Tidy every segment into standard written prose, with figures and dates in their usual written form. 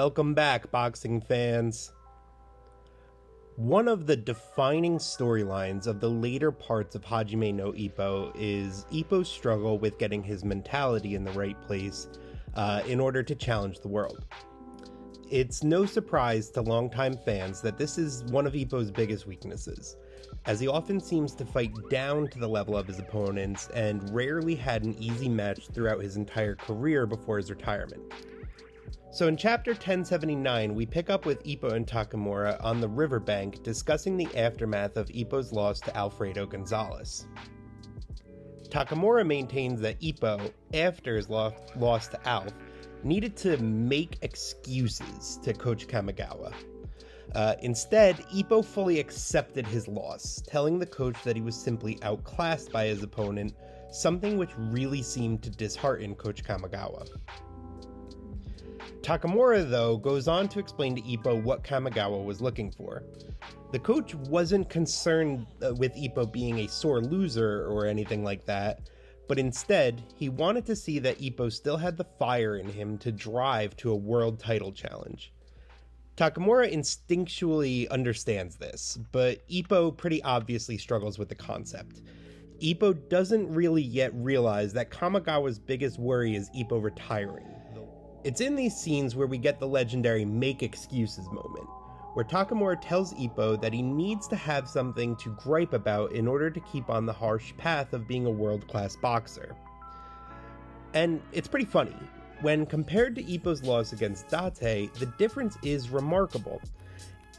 Welcome back, boxing fans. One of the defining storylines of the later parts of Hajime no Ippo is Ippo's struggle with getting his mentality in the right place in order to challenge the world. It's no surprise to longtime fans that this is one of Ippo's biggest weaknesses, as he often seems to fight down to the level of his opponents and rarely had an easy match throughout his entire career before his retirement. So in chapter 1079, we pick up with Ippo and Takamura on the riverbank discussing the aftermath of Ippo's loss to Alfredo Gonzalez. Takamura maintains that Ippo, after his loss to Alf, needed to make excuses to Coach Kamigawa. Instead, Ippo fully accepted his loss, telling the coach that he was simply outclassed by his opponent, something which really seemed to dishearten Coach Kamigawa. Takamura, though, goes on to explain to Ippo what Kamigawa was looking for. The coach wasn't concerned with Ippo being a sore loser or anything like that, but instead, he wanted to see that Ippo still had the fire in him to drive to a world title challenge. Takamura instinctually understands this, but Ippo pretty obviously struggles with the concept. Ippo doesn't really yet realize that Kamigawa's biggest worry is Ippo retiring. It's in these scenes where we get the legendary make excuses moment, where Takamura tells Ippo that he needs to have something to gripe about in order to keep on the harsh path of being a world-class boxer. And it's pretty funny. When compared to Ippo's loss against Date, the difference is remarkable.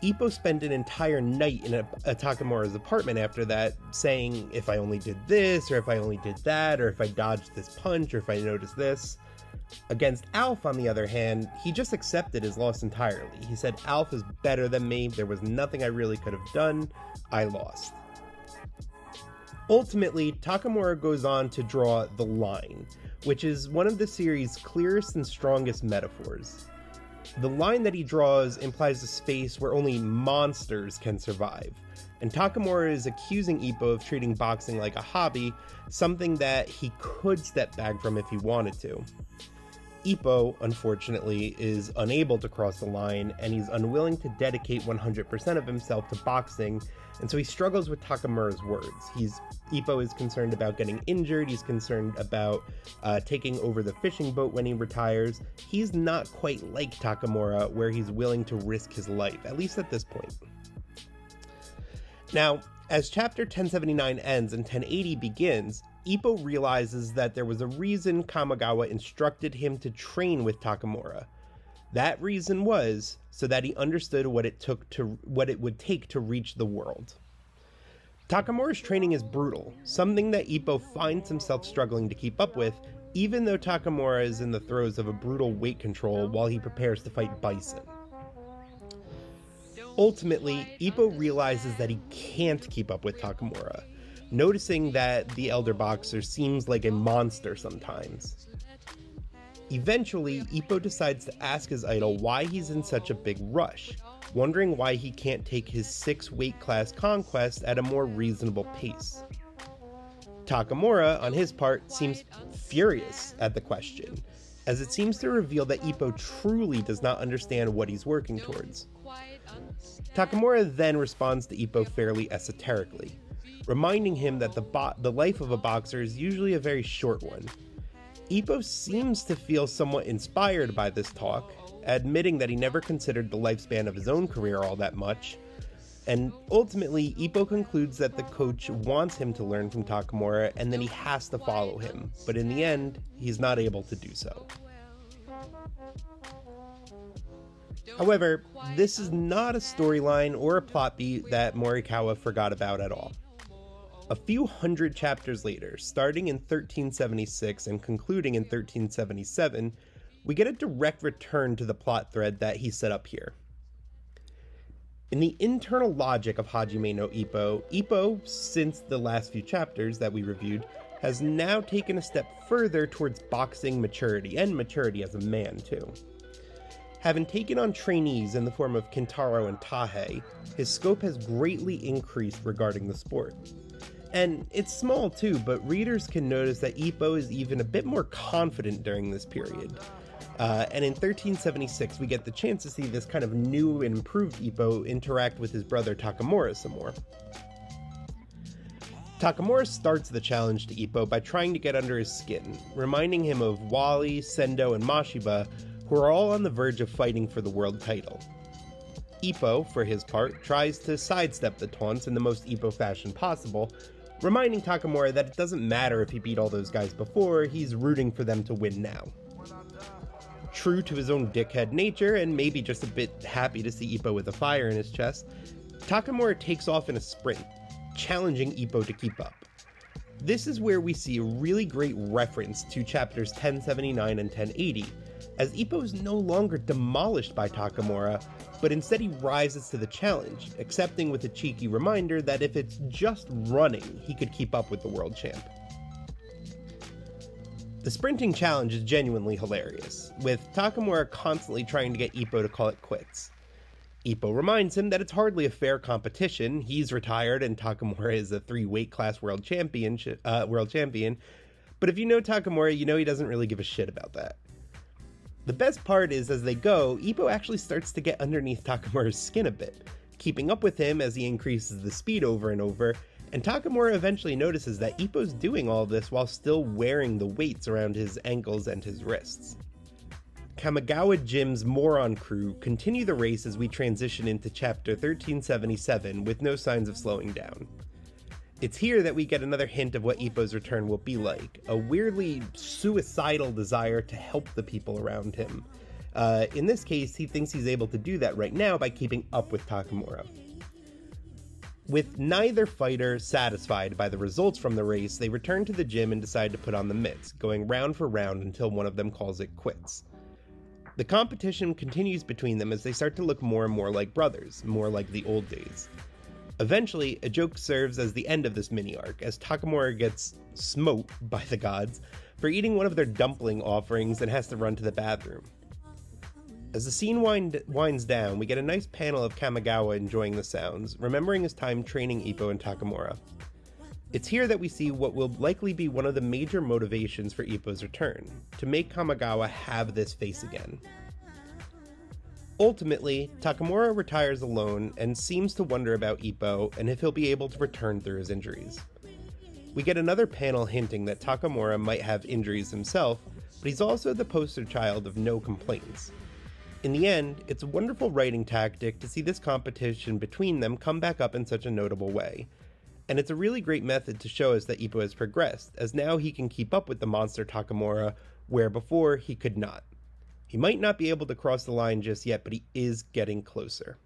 Ippo spent an entire night in Takamura's apartment after that, saying, if I only did this, or if I only did that, or if I dodged this punch, or if I noticed this. Against Alf, on the other hand, he just accepted his loss entirely. He said, Alf is better than me, there was nothing I really could have done, I lost. Ultimately, Takamura goes on to draw the line, which is one of the series' clearest and strongest metaphors. The line that he draws implies a space where only monsters can survive, and Takamura is accusing Ippo of treating boxing like a hobby, something that he could step back from if he wanted to. Ippo, unfortunately, is unable to cross the line, and he's unwilling to dedicate 100% of himself to boxing, and so he struggles with Takamura's words. Ippo is concerned about getting injured, he's concerned about taking over the fishing boat when he retires. He's not quite like Takamura, where he's willing to risk his life, at least at this point. Now, as chapter 1079 ends and 1080 begins, Ippo realizes that there was a reason Kamigawa instructed him to train with Takamura. That reason was so that he understood what it would take to reach the world. Takamura's training is brutal, something that Ippo finds himself struggling to keep up with, even though Takamura is in the throes of a brutal weight control while he prepares to fight Bison. Ultimately, Ippo realizes that he can't keep up with Takamura, noticing that the elder boxer seems like a monster sometimes. Eventually, Ippo decides to ask his idol why he's in such a big rush, wondering why he can't take his 6 weight class conquest at a more reasonable pace. Takamura, on his part, seems furious at the question, as it seems to reveal that Ippo truly does not understand what he's working towards. Takamura then responds to Ippo fairly esoterically, reminding him that the life of a boxer is usually a very short one. Ippo seems to feel somewhat inspired by this talk, admitting that he never considered the lifespan of his own career all that much, and ultimately Ippo concludes that the coach wants him to learn from Takamura and then he has to follow him, but in the end, he's not able to do so. However, this is not a storyline or a plot beat that Morikawa forgot about at all. A few hundred chapters later, starting in 1376 and concluding in 1377, we get a direct return to the plot thread that he set up here. In the internal logic of Hajime no Ippo, Ippo, since the last few chapters that we reviewed, has now taken a step further towards boxing maturity, and maturity as a man too. Having taken on trainees in the form of Kintaro and Tahe, his scope has greatly increased regarding the sport. And it's small too, but readers can notice that Ippo is even a bit more confident during this period. And in 1376, we get the chance to see this kind of new and improved Ippo interact with his brother Takamura some more. Takamura starts the challenge to Ippo by trying to get under his skin, reminding him of Wally, Sendo, and Mashiba, who are all on the verge of fighting for the world title. Ippo, for his part, tries to sidestep the taunts in the most Ippo fashion possible, reminding Takamura that it doesn't matter if he beat all those guys before, he's rooting for them to win now. True to his own dickhead nature, and maybe just a bit happy to see Ippo with a fire in his chest, Takamura takes off in a sprint, challenging Ippo to keep up. This is where we see a really great reference to chapters 1079 and 1080, as Ippo is no longer demolished by Takamura, but instead he rises to the challenge, accepting with a cheeky reminder that if it's just running, he could keep up with the world champ. The sprinting challenge is genuinely hilarious, with Takamura constantly trying to get Ippo to call it quits. Ippo reminds him that it's hardly a fair competition, he's retired and Takamura is a 3 weight class world champion, but if you know Takamura, you know he doesn't really give a shit about that. The best part is, as they go, Ippo actually starts to get underneath Takamura's skin a bit, keeping up with him as he increases the speed over and over, and Takamura eventually notices that Ippo's doing all this while still wearing the weights around his ankles and his wrists. Kamigawa Gym's moron crew continue the race as we transition into chapter 1377 with no signs of slowing down. It's here that we get another hint of what Ippo's return will be like, a weirdly suicidal desire to help the people around him. In this case, he thinks he's able to do that right now by keeping up with Takamura. With neither fighter satisfied by the results from the race, they return to the gym and decide to put on the mitts, going round for round until one of them calls it quits. The competition continues between them as they start to look more and more like brothers, more like the old days. Eventually, a joke serves as the end of this mini-arc, as Takamura gets smote by the gods for eating one of their dumpling offerings and has to run to the bathroom. As the scene winds down, we get a nice panel of Kamigawa enjoying the sounds, remembering his time training Ippo and Takamura. It's here that we see what will likely be one of the major motivations for Ippo's return, to make Kamigawa have this face again. Ultimately, Takamura retires alone and seems to wonder about Ippo and if he'll be able to return through his injuries. We get another panel hinting that Takamura might have injuries himself, but he's also the poster child of no complaints. In the end, it's a wonderful writing tactic to see this competition between them come back up in such a notable way. And it's a really great method to show us that Ippo has progressed, as now he can keep up with the monster Takamura, where before he could not. He might not be able to cross the line just yet, but he is getting closer.